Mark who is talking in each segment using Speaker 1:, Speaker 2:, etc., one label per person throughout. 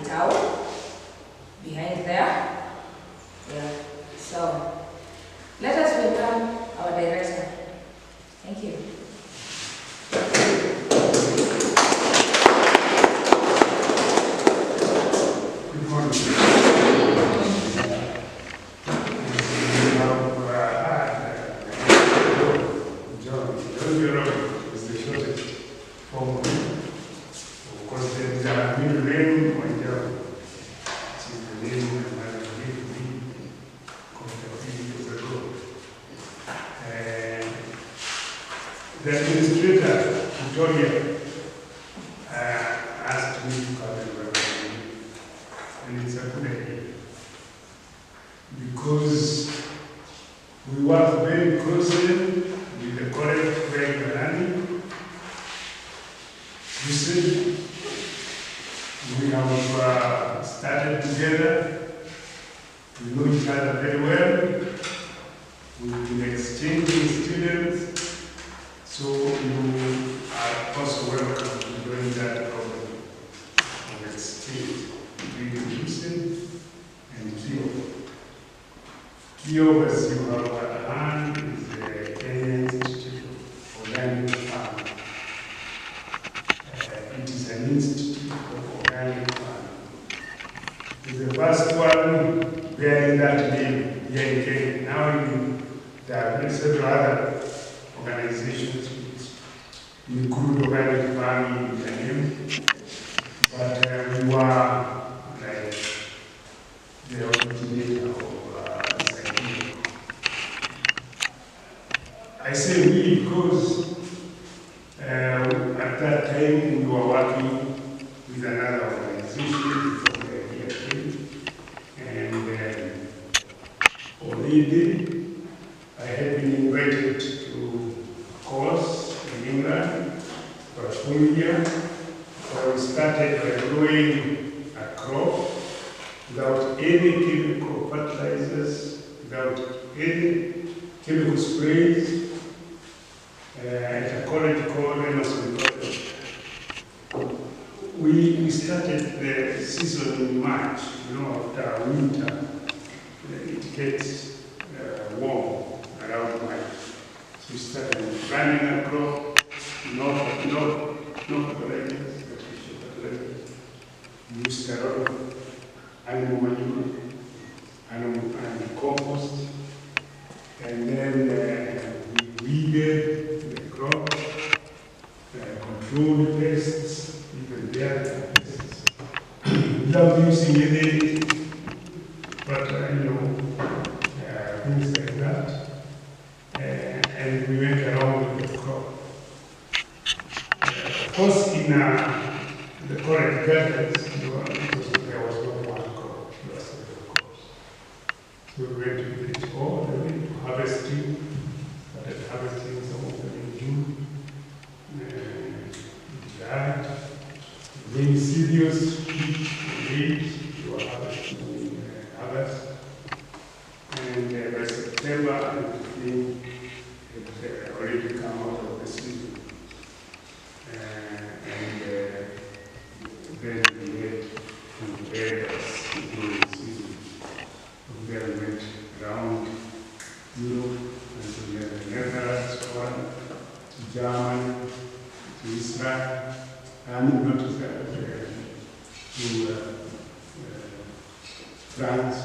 Speaker 1: the tower behind there. Yeah. So let us welcome our director. Thank you.
Speaker 2: Good morning. John is the shortest form. Of course, there is a middle name, my John. Which is the name my mother gave me a few years ago. The administrator, Victoria, asked me to come and work with me. And it's a good idea. Because we work very closely with the correct way learning. You see, we have started together. We know each other very well. We've been exchanging students. So you are also welcome to join that program of exchange between Houston and Kiof. Kiof, as you have learned, is the Kenyan Institute for Learning Farming. It is an institute of organic farming. It's the first one bearing that name here in Kenya. Now there are several other organizations which include organic farming in the name, but we were like the originator of this idea. I say we because at that time we were working with another organization before the idea came, and already I had been invited to a course in England for a full year, where we started by growing a crop without any chemical fertilizers, without any chemical sprays, at a college called Emerson College. We started the season in March, after winter, it gets warm around March. So we started planting a crop, no fertilizers, artificial fertilizers. We used a lot of animal manure, and compost, and then we weeded the crop, controlled pests, even there pests, without using any things like that. And we went around with the crop. Of course, in the correct gardens, there was not one crop, there were several crops. So we went with it all the way to harvesting, started harvesting some of them in June. Dried, very serious heat, we were harvesting others. And by September, it had already come out of the season. And then we had conveyors during the season. From there we went around Europe, and we had the Netherlands, Holland, to Germany, to Israel, and not Israel, to France,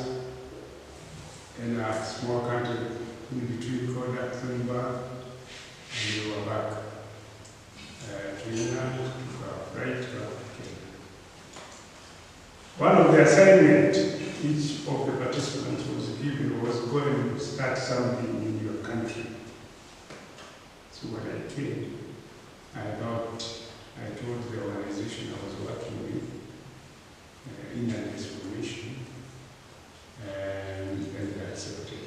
Speaker 2: and a small country in between called Luxembourg, and we were back to England, to our flight to Kenya. One of the assignments each of the participants was given was going to start something in your country. So when I came, I told the organization I was working with in an explanation, and they accepted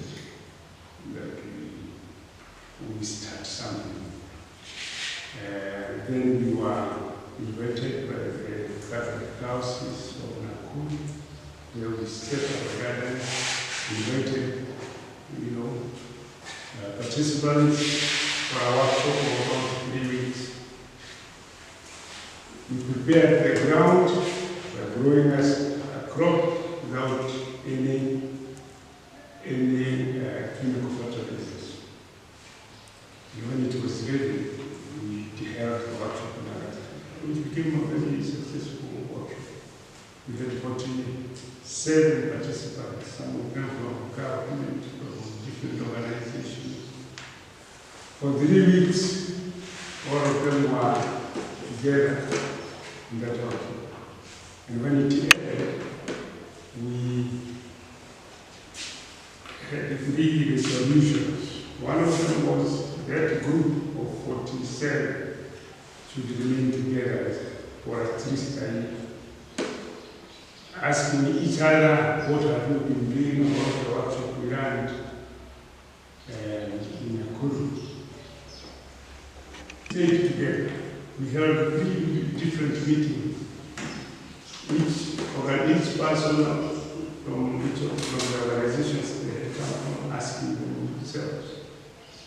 Speaker 2: that we start something. Then we were invited by the Catholic Diocese of Nakuru. Where we set up a garden, invited, participants for a workshop of about 3 weeks. We prepared the ground by growing us a crop without any chemical fertilizers. And when it was ready, we held a workshop in August, which became a very successful workshop. We had 47 participants, some of them from government, from different organizations. For 3 weeks, all of them were together in that workshop. And when it ended, we had 3 resolutions. One of them was that group of 47 should remain together for at least a year, asking each other what have you been doing about the workshop we ran in Nakuru. Stayed together. We held 3 different meetings. Each person from the organizations they had come from asking themselves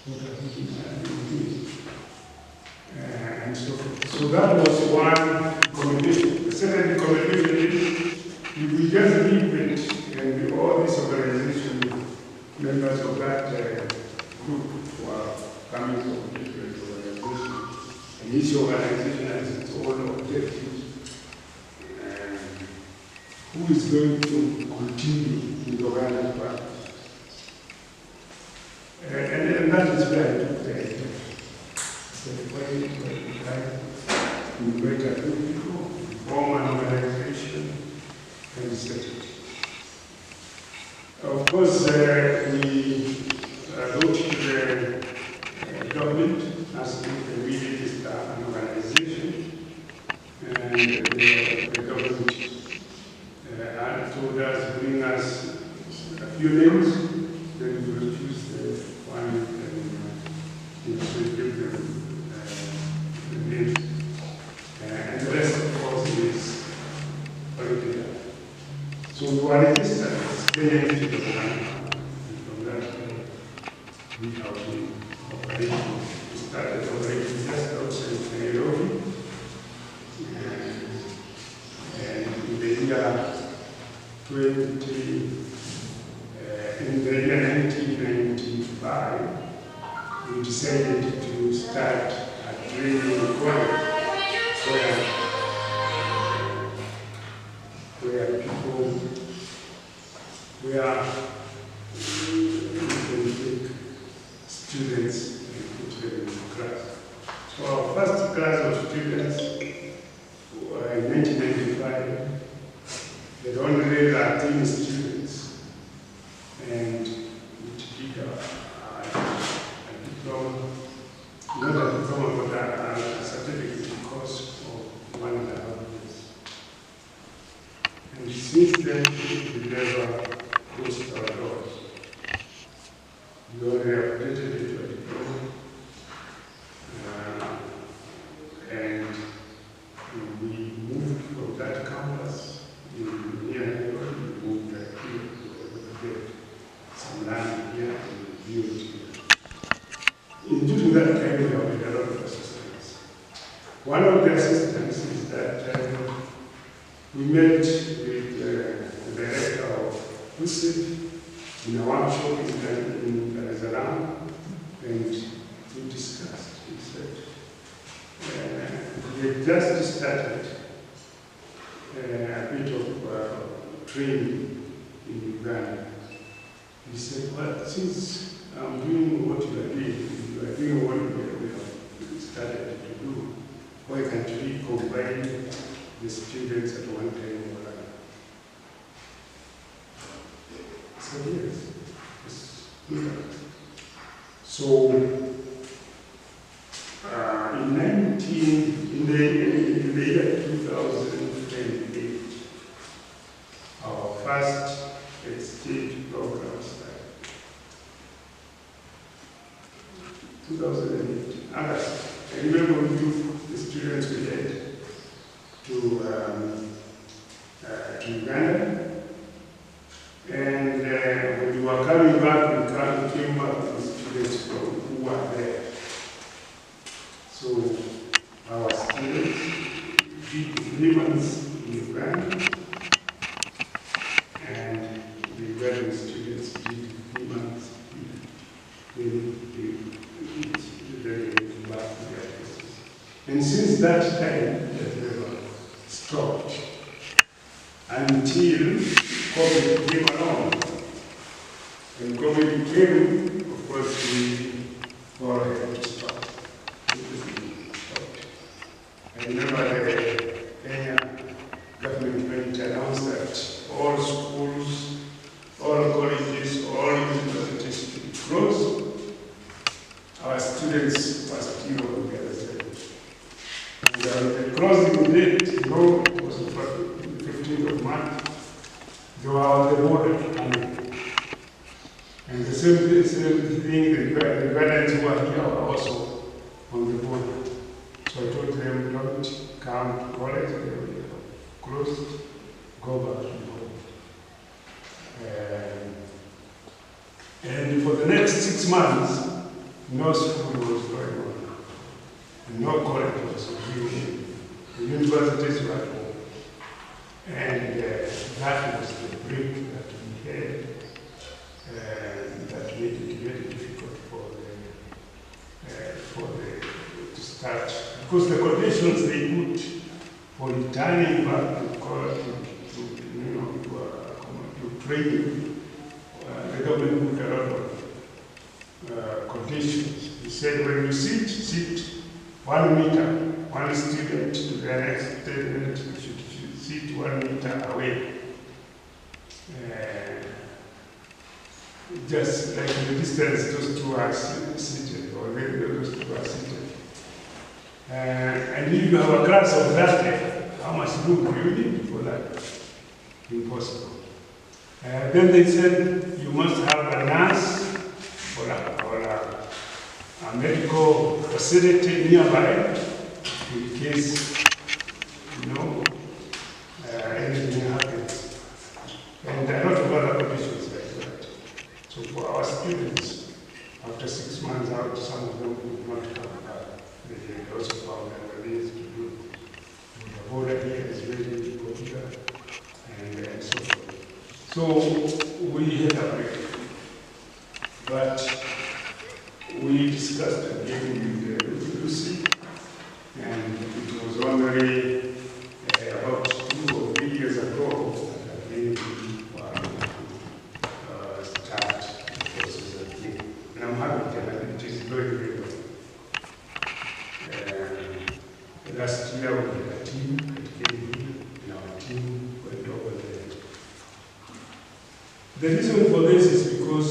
Speaker 2: what have you been doing. And so forth. So that was one recommendation. The second recommendation is we just leave it, and all these organization members of that group were coming from different organizations. And each organization has its own objectives. And who is going to continue in the organic part? And that is where I took the idea. So why invite a few people, form an organization, and set it. Of course, we wrote to the government asking if we register an organization, and the government told us, bring us a few names, then we will choose the one and give them the names. And the rest, of course, is political. So we were registered as Kenya Institute of Ghana. And from that, we have been operating. We started operating just outside Nairobi. And in the year 1995, we decided to start a training college where people, where we can take students and put them in class. So our first class of students were in 1995. There were only 13 students, and we took a diploma, not a diploma, but a certificate course of 1.5 years. And since then, we never closed our doors. We only updated it to a diploma, and we moved from that campus in near Nairobi. We moved to Kiof, we get some land here and we built here. During that time, we have a lot of assistance. One of the assistance is that we met with the director of USIF in a workshop in Dar es Salaam, and we discussed. He said, we had just started a bit of training in Uganda. He said, well, since I'm doing what you are doing what we have started to do, why can't we combine the students at one time or another? So yes, let's do that. So in the year 2008, our first exchange program started. 2008, August. I remember we took the students we had to Uganda, and when we were coming back, we came back with students who were there. So our students did 3 months in Uganda, until COVID came along. When COVID came, of course, we all had to stop. I remember the Kenya government when it announced that all schools, all colleges, all universities should be closed. Our students were still on the other side. And the closing date, it was the 15th of March. They were on the border. And the same thing, the guardians who are here are also on the border. So I told them, don't come to college, they will close, go back to home. And for the next 6 months, no school was going on, and no college was going. The universities were at home. And that was the break that we had, that made it very difficult to start. Because the conditions they put for returning back to college, to training, the government put a lot of conditions. He said, when you sit 1 meter, one student to the next student should sit 1 meter away. Just like the distance those two are seated, or those two are seated. And if you have a class of that level, how much room do you need for that? Impossible. Then they said you must have a nurse or a medical facility nearby in case, anything happens. And a lot of other conditions like that. So for our students, after 6 months out, some of them would not come back. They also found that there is to do. The border here is very popular and so forth. So we had a break. But we discussed again with Lucy, and it was only about 2 or 3 years ago that again start the process again. And I'm happy that it is very, very well. Last year we had a team that came here, and our team went over there. The reason for this is because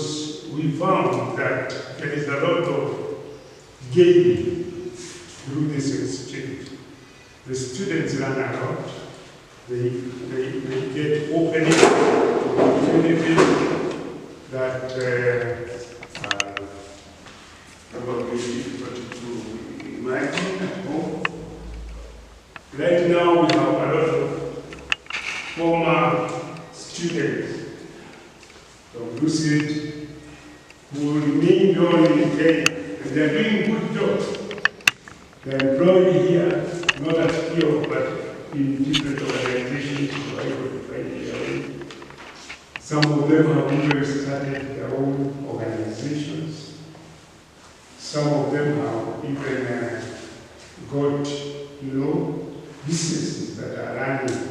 Speaker 2: we found that there is a lot of gain through this exchange. The students learn a lot. They get opening opportunities that are probably difficult to imagine at home. Right now we have a lot of former students from Lucid who remain only in Kenya, and they are doing good jobs. They are employed here, not at Kiof, but in different organizations who are able to find their way. Some of them have even started their own organizations. Some of them have even got, businesses that are running.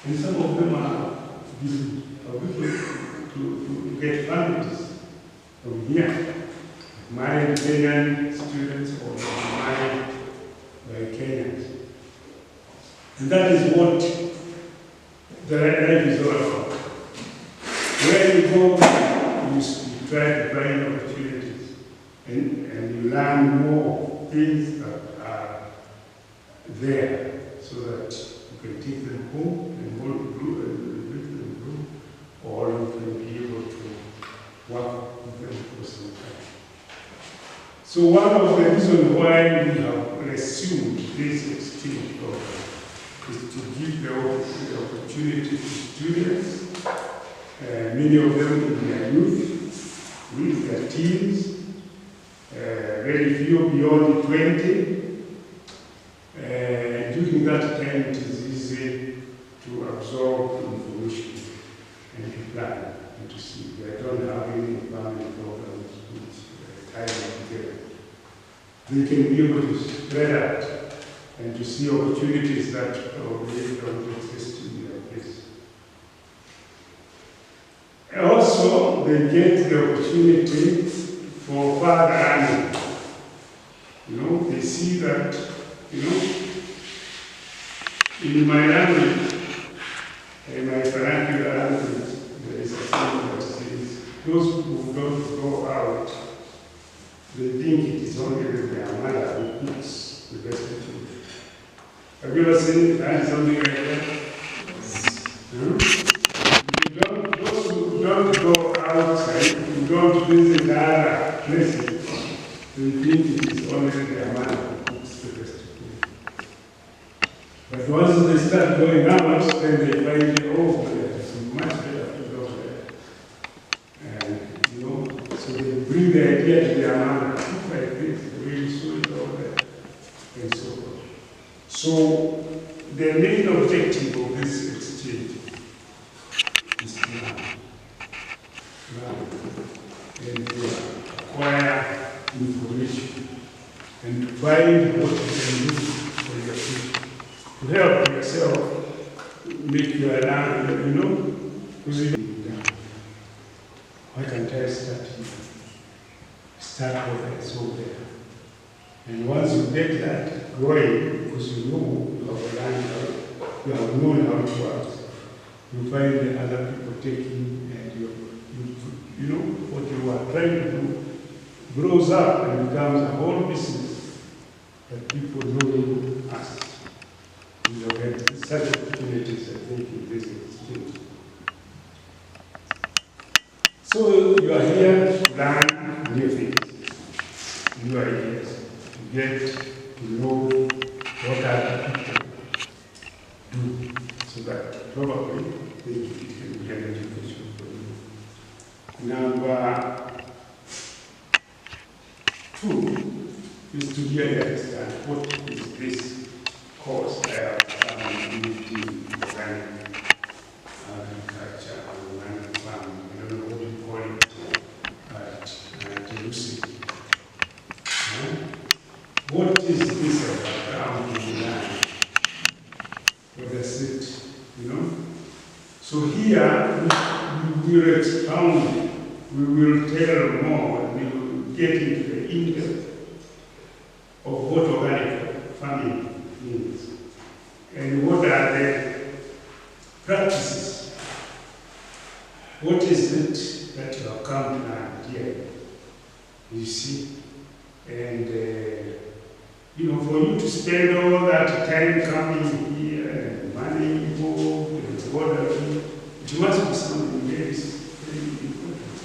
Speaker 2: And some of them are to get families from here, married Kenyan students or married by Kenyans. And that is what the life is all about. Where you go, you try to find opportunities and you learn more things that are there so that you can take them home and want to do and do, or you can be able to work with them for some time. So one of the reasons why we have resumed this exchange program is to give the opportunity to students, many of them in their youth, with their teens, very few beyond 20. During that time, it is easy to absorb information and to plan and to see. They don't have any family programs which tie them together. They can be able to spread out and and to see opportunities that probably don't exist in their place. And also, they get the opportunity for further learning. You know, they see that, you know, in my language, in my vernacular language, there is a saying that says, those who don't go out, they think it is only their mother who cooks the best food. Have you ever seen that, something like that? Those who don't go outside, who don't visit other places, they think it is only their mother who cooks the best food. But once they start going out, then they find, oh, it's much better to go there. And, you know, so they bring the idea to their mother, cook like this, the way you saw it over there, and so forth. So, the main objective of this exchange is to learn and to acquire information and to find what you can do for your future. To help yourself make your life, you know, because why can't I start here? Start where it's over there. And once you get that going, because you know you have learned, you have known how it works, you find the other people taking, and you know what you are trying to do grows up and becomes a whole business that people know you as. You know, and such opportunities, I think, in this exchange. So you are here to learn new things, new ideas, to get to know what other people do, so that probably it can be an education for you. Number 2 is to really understand what is this course I have done in organic agriculture or organic farming. I don't know what you call it at Jerusalem. What is this about? How do you learn? What does it, you know? So here we will expound, we will tell more, we will get into the in-depth of what organic farming means and what are the practices. What is it that you have come to learn here? You see? And, you know, for you to spend all that time coming here and money involved and whatever, it must be something very, very important.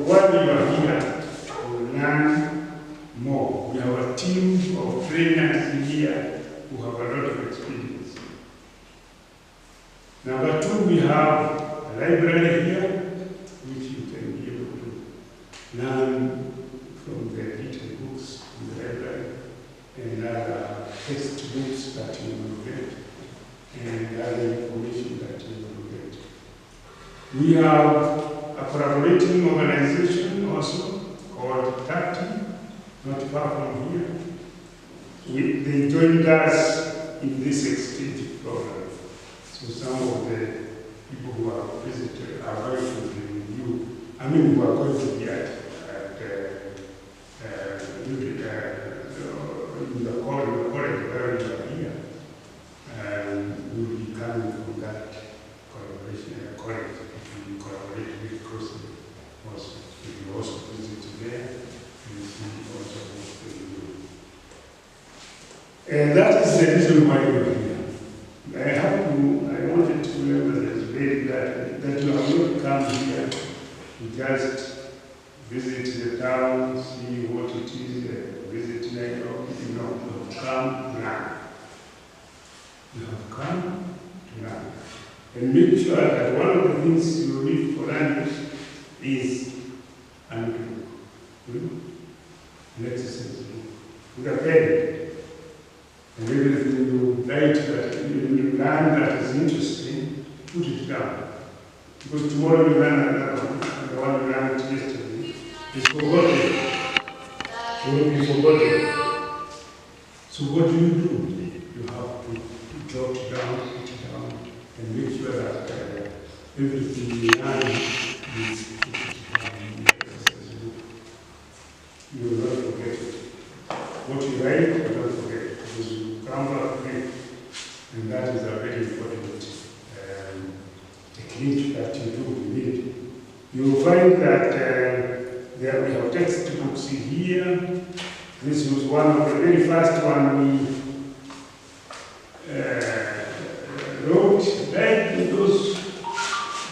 Speaker 2: While you are here, you will learn more. We have a team of trainers here who have a lot of experience. Number 2, we have a library here, which you can be able to learn from the written books in the library and other textbooks that you will get and other information that you will get. We have a collaborating organization also called TACTI, not far from here. They joined us in this exchange program. So some of the people who have visited are very familiar with you. I mean, who are going to be at in the college where you are here. And we will be coming from that collaboration college. We collaborate with closely also. We will also visit there and see also what they do. And that is the reason why we are here. I wanted to emphasize that you have not come here to just visit the town, see what it is, visit Nairobi. No, you have come to learn. You have come to learn. And make sure that one of the things you need for learning is an exercise book with a pen. And everything you write that you learn that is interesting, put it down. Because tomorrow you learn another one, and the one you learned yesterday is forgotten. It will be forgotten. everything you learn is you will not forget it. What you write, you will not forget, because you come back quick, and that is a very important technique that you do need. You will find that there we have textbooks here. This was one of the very first one we wrote back in those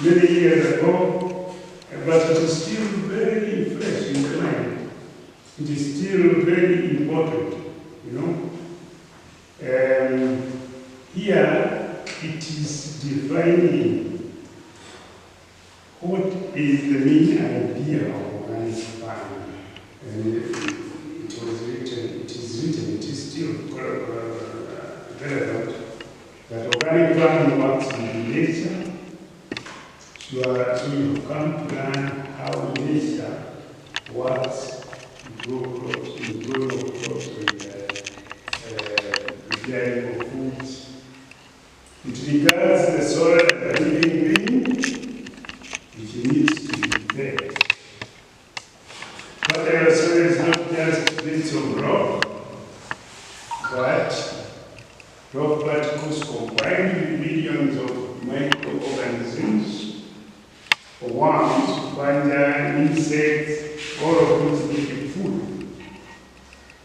Speaker 2: many years ago, but it is still very fresh in the mind. It is still very important, you know. Here it is defining what is the main idea of organic farming. And it is still relevant, that organic farming works in nature. So you come to learn how nature works to grow crops, and preparing for foods. It regards the soil as a living being, which needs to be fed. But the soil is not just bits of rock, but rock particles combined with millions of microorganisms, worms, fungi, insects, all of which need food.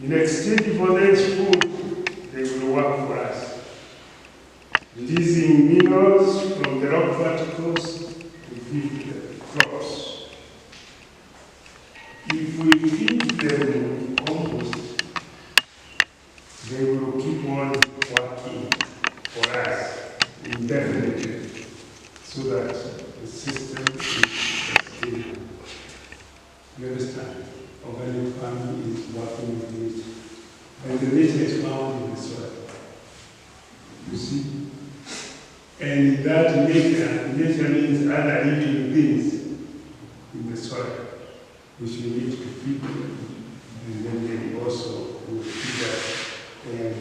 Speaker 2: In exchange for this food, they will work for us, releasing minerals from the rock particles to feed the crops. If we feed them compost, they will keep on working for us indefinitely, so that the system is sustainable. You understand? Organic farming is working with nature. And the nature is found in the soil. You see? And that nature means other living things in the soil, which we need to feed them. And then they also will feed us. And,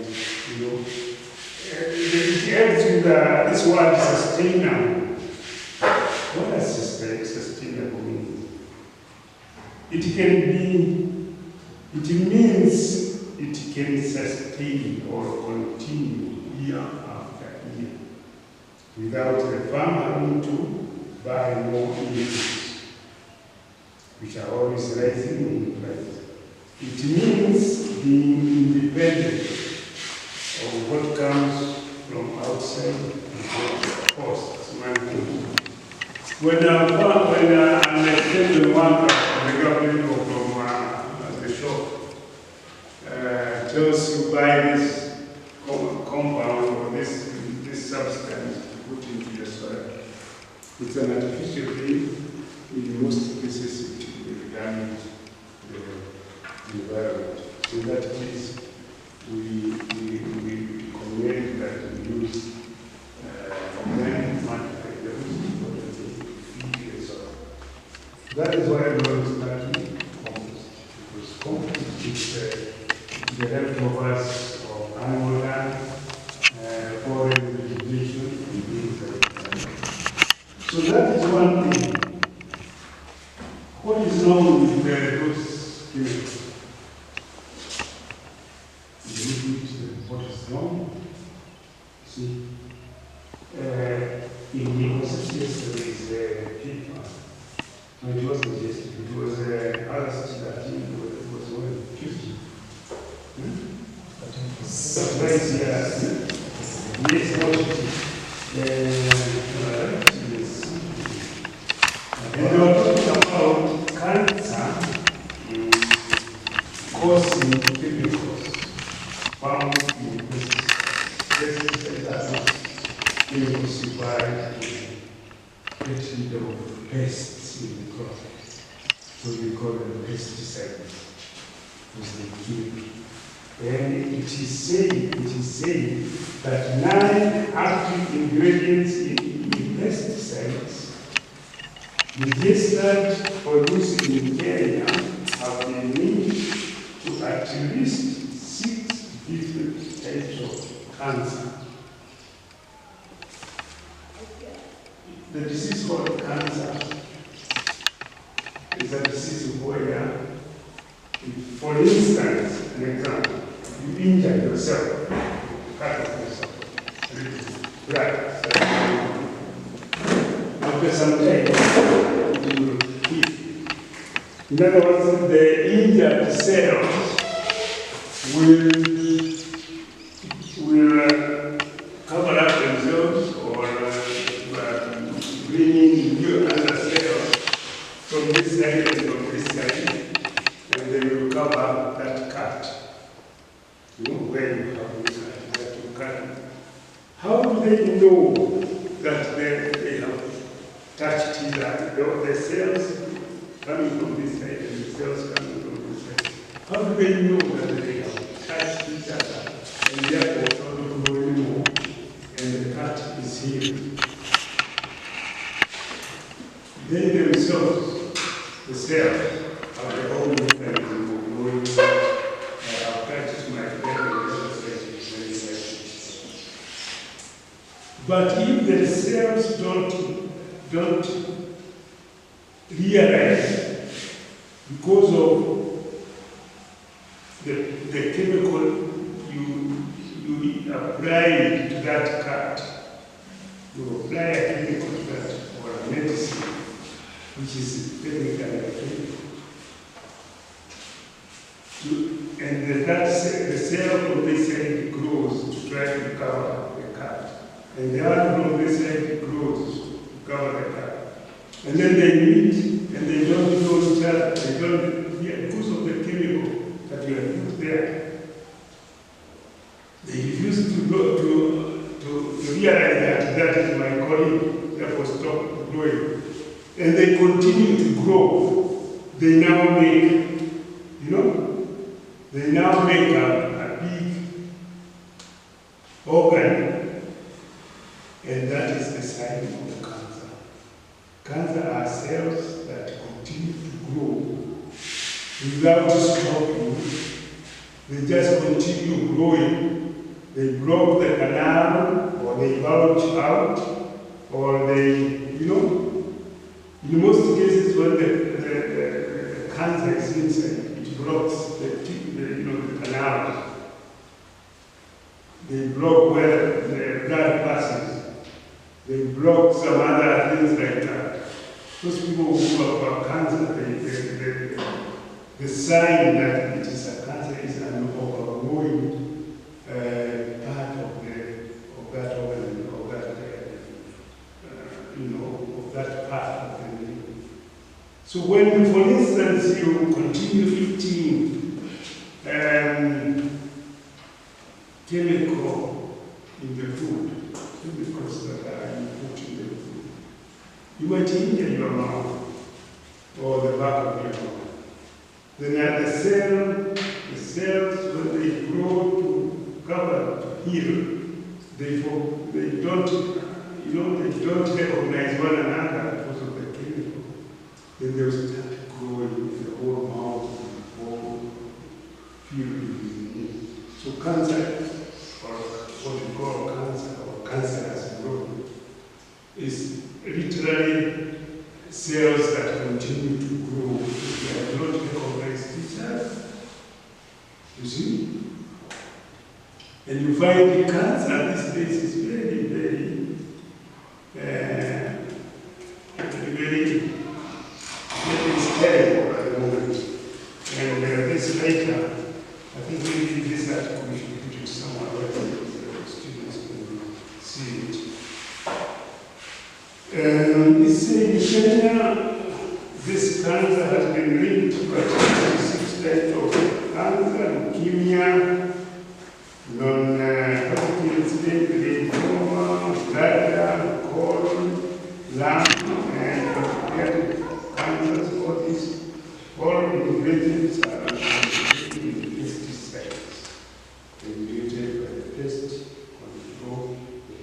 Speaker 2: you know, it helps with this word sustainable. What does sustainable mean? It means it can sustain or continue year after year without the farmer having to buy more inputs, which are always rising in price. It means being independent of what comes from outside and what costs money. When I understand the worker from the government or from the shop tells you buy this compound or this substance to put into your soil, it's an artificial thing. In most cases, it will damage the environment. So in that case, we recommend that we use organic fertilizers. That is why I'm going to start with compost. Because compost is the leftovers of animal land, foreign vegetation, and things like that. So that is one thing. What is wrong with those chemicals? What is wrong? See, in the process there is a paper. No, it wasn't yesterday. It was August 13, it was 50. That's right, yes. Yes, and they were talking about cancer causing chemicals found in pesticides are not chemicals required to get rid of pests in the crop. So we call them pesticides, because they kill. And it is said that 9 active ingredients in pesticides registered for use in Kenya have been linked to at least 6 different types of cancer. the disease called cancer is a disease where, for instance, an example, you injure yourself, cut off yourself, blood, after some time, you will heal. In other words, the injured cells will cover up themselves or bring in new other cells from this side and from this side, and they will cover that cut. You know, where you have this cut, that you cut. How do they know that they have touched each other? The cells coming from this side and the cells coming from this side. How do they know that they have touched each other and therefore don't go anymore and the cut is healed? They themselves, the cells, have their own mechanism of knowing I've touched my bed. But if the cells don't realize, because of the chemical you apply to that cut, you apply a chemical to that, or a medicine, which is technically a chemical. And the cell from this side grows to try to cover the cut. And the other from this side grows to cover the cut. And then they meet and they don't know each other. They don't, because of the chemical that you have put there. They refuse to realize that is my colleague, therefore stop growing. And they continue to grow. They now make, they now make a big organ, and that is the sign of the cancer. Cancer are cells that continue to grow without stopping. They just continue growing. They block the canal, or they bulge out, or they, in most cases when the cancer is inside, it blocks the canal. They block where the blood passes. They block some other things like that. Those people who have cancer, the sign that it is a cancer is an overgrowing part of that organ, of that part of the body. So when, for instance, you continue eating chemical in the food, chemicals that are put in the food, you might injure your mouth or the back of your mouth. Then at the cells, when they grow to cover, to heal, they don't recognize one another because of the chemical. Then they will start growing in the whole mouth and whole field. So cancer, or what we call cancer, or cancerous growth, is literally cells that continue to grow. They have not recognized each other. You see? And you find the cancer these days is very, very terrible at the moment. And this later, I think maybe this article we should put it somewhere where the students can see it. It's in Kenya, this cancer has been linked to 26 types of cancer, leukemia, non-Hodgkin lymphoma, bladder, colon, lung, and pancreatic cancers. All ingredients are in pesticides, regulated by the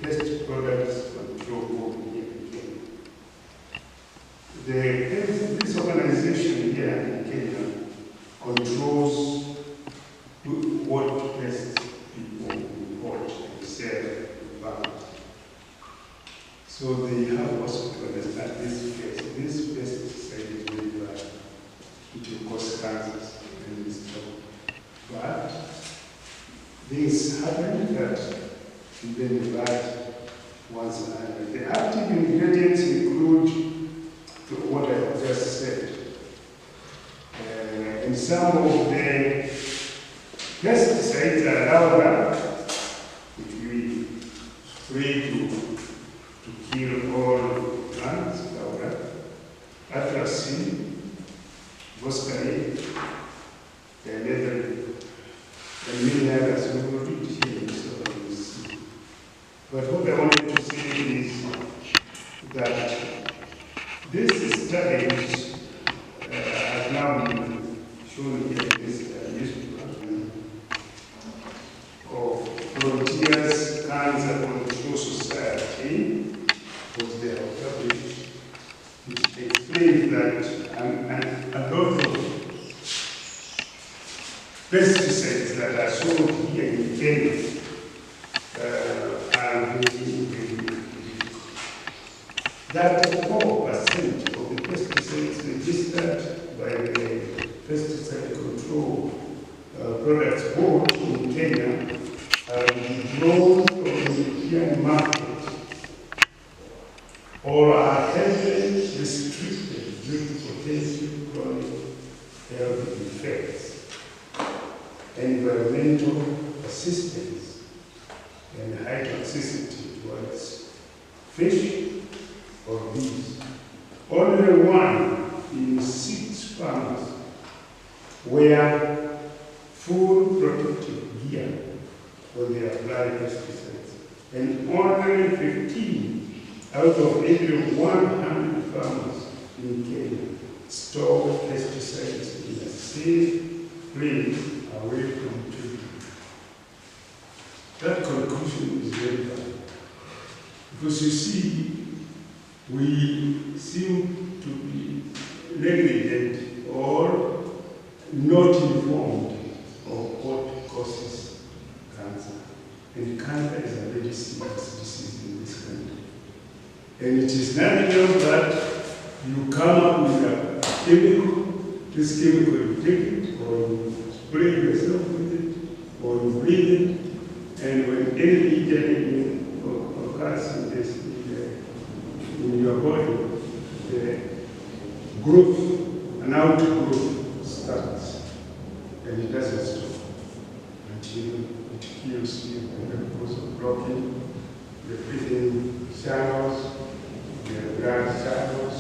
Speaker 2: pest products control board here in Kenya. This organization here in Kenya controls what pests people import and sell back. So they have also to understand this pest. This pesticide is very bad. It will cause cancers and this trouble. But things happen that even bad ones are. The active ingredients include what I have just said. And some of the pesticides are allowed if we spray to kill all plants, atrazine, boscari, and many others we will read here, so you see. But what I wanted to say is that this study has now been shown here in this newspaper of Frontiers Cancer Control Society, because they have published, which explains that a lot of pesticides that are sold here in Kenya are that 4% of the pesticides registered by the Pesticide Control Products Board in Kenya are withdrawn from the European market or are heavily restricted due to potential chronic health effects, environmental persistence, and high toxicity towards fish or bees. Only 1 in 6 farmers wear full protective gear when they apply pesticides, and only 15 out of every 100 farmers in Kenya store pesticides in a safe place away from children. That conclusion is very bad. Because you see, we seem to be negligent or not informed of what causes cancer. And cancer is a very serious disease in this country. And it is not enough that you come up with a chemical, this chemical you take it, or you spray yourself with it, or you breathe it, and when any injury occurs in your body, the growth, an outgrowth starts, and it doesn't stop until it kills you, and because of blocking the breathing channels, the blood channels,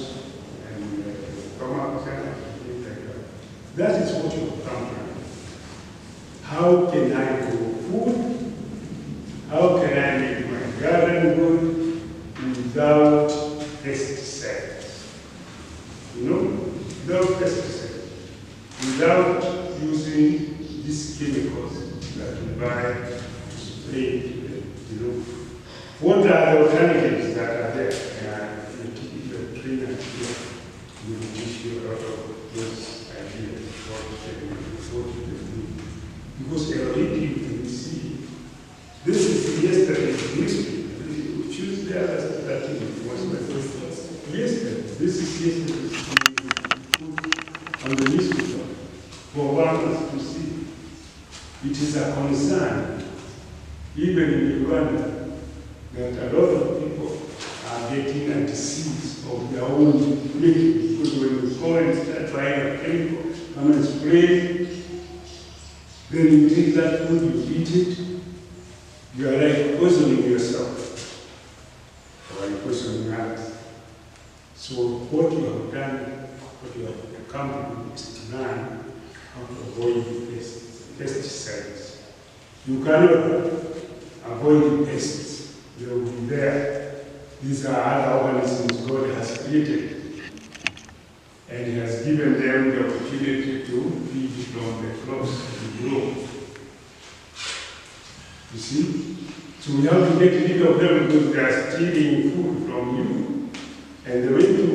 Speaker 2: and the stomach channels, things like that. That is what you have come from. How can I grow food? How can I make my garden good without pesticides? You know, without pesticides, without using these chemicals that we buy to spray, you know. What are the alternatives that are there? If you're trained here, we will teach you a lot of those ideas, what you can do. Because already you can see, this is yesterday's newspaper. Tuesday, August 13th was my first. Yesterday, this is yesterday's on the newspaper for farmers to see. It is a concern, even in Uganda, that a lot of people are getting a disease of their own making. Because when you go and start trying a chemical, come and spray, then you take that food, you eat it, you are like poisoning yourself, or you poisoning others. So what you have done, what you have accomplished is to learn how to avoid pesticides. You cannot avoid pests. They will be there. These are other organisms God has created. And He has given them the opportunity to feed from the crops and grow. You see? So we have to get rid of them because they are stealing food from you. And the way to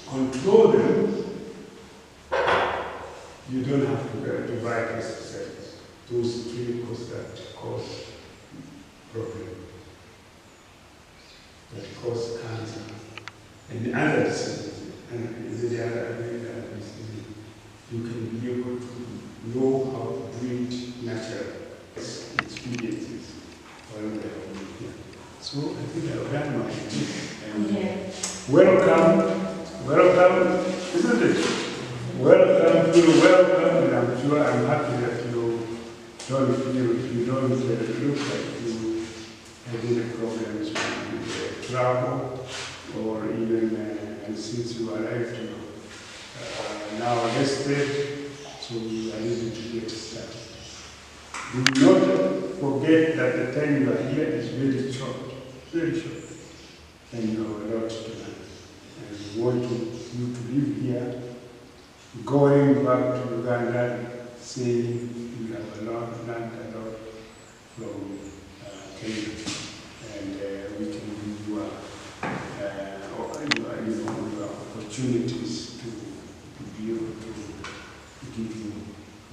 Speaker 2: control them, you don't have to buy pesticides. Those chemicals that cause problems. that cause cancer and other diseases, and the other diseases, you can be able to know how to do it naturally. Experiences while we are here. So I think I've done my and welcome, isn't it? Welcome, and I'm sure I'm happy that you don't look like you have any problems with travel or even and since you arrived now rested, so you are able to get started. Do not forget that the time you are here is very short, and you have a lot to learn. And we want you to live here, going back to Uganda, saying you have learned a lot from Kenya, and we can give you your opportunities to be able to give you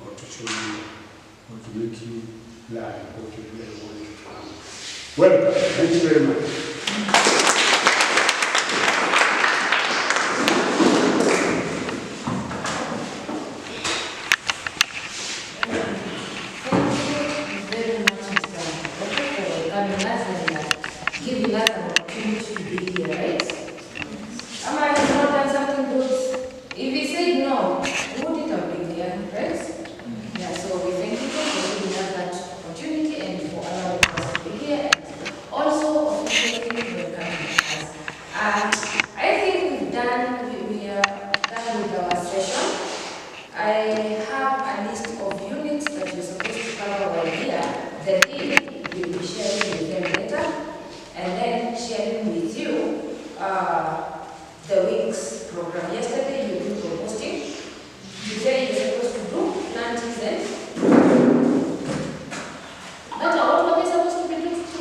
Speaker 2: or to show you or to make you learn what you really want to learn. Welcome. Thank you very much.
Speaker 1: Giving us an opportunity to be here, right? Am I not done something good? If he said no, we wouldn't have been here, right? Yeah, so we thank you for giving us that opportunity and for allowing us to be here. And also, officially, welcoming us. I think we are done with our session. I have a list of units that you're supposed to cover while here. The dean will be sharing with them later, and then sharing with you the week's program. Yesterday you did proposing. Today you're supposed to do plantings and that's what we're supposed to be doing to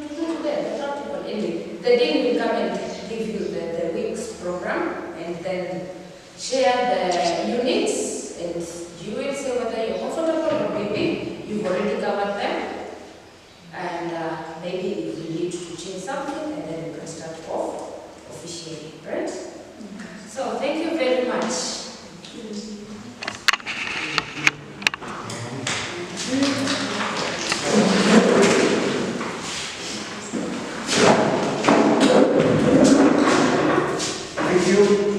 Speaker 1: do today. That's what anyway. The dean will come and give you the week's program and then share the units, and you will say whether you're comfortable or maybe you've already covered them. And maybe if you need to change something, and then you can start off officially, right? So thank you very much.
Speaker 2: Thank you.